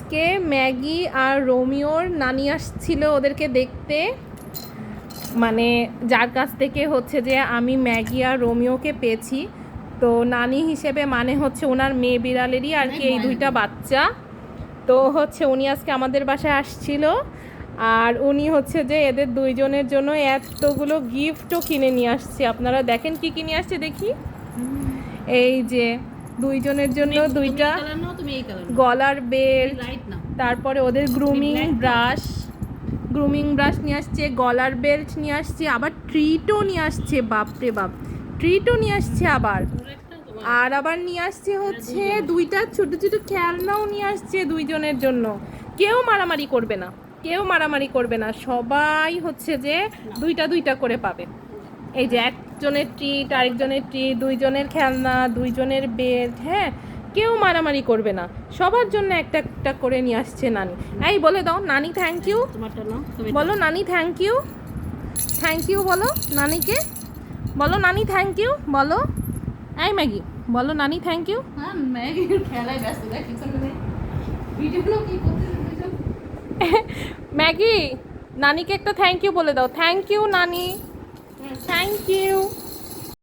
আজকে ম্যাগি আর রোমিওর নানি আসছিল ওদেরকে দেখতে, মানে যার কাছ থেকে হচ্ছে যে আমি ম্যাগি আর রোমিওকে পেয়েছি। তো নানি হিসেবে মানে হচ্ছে ওনার মেয়ে বিড়ালেরই আর কি এই দুইটা বাচ্চা। তো হচ্ছে উনি আজকে আমাদের বাসায় আসছিল, আর উনি হচ্ছে যে এদের দুইজনের জন্য এতগুলো গিফটও কিনে নিয়ে আসছে। আপনারা দেখেন কি কিনে আসছে দেখি। এই যে দুইজনের জন্য দুইটা গলার বেল্ট, তারপরে ওদের গ্রুমিং ব্রাশ নিয়ে আসছে, গলার বেল্ট নিয়ে আসছে, আবার ট্রিটও নিয়ে আসছে। বাপরে বাপ, ট্রিটও নিয়ে আসছে আবার। আর আবার নিয়ে আসছে হচ্ছে দুইটা ছোট ছোট খেলনাও নিয়ে আসছে দুইজনের জন্য। কেউ মারামারি করবে না, কেউ মারামারি করবে না, সবাই হচ্ছে যে দুইটা দুইটা করে পাবে। এই যে একজনের ট্রিট, আরেকজনের ট্রিট, দুইজনের খেলনা, দুইজনের বেল্ট। হ্যাঁ, কেউ মারামারি করবে না, সবার জন্য একটা একটা করে নিয়ে আসছে নানি। এই বলে দাও নানি থ্যাংক ইউ, বলো নানি থ্যাংক ইউ, থ্যাংক ইউ বলো নানিকে, বলো নানি থ্যাংক ইউ বলো। এই ম্যাগি বলো নানি থ্যাংক ইউ। ম্যাগি নানিকে একটা থ্যাংক ইউ বলে দাও। থ্যাংক ইউ নানি, থ্যাংক ইউ।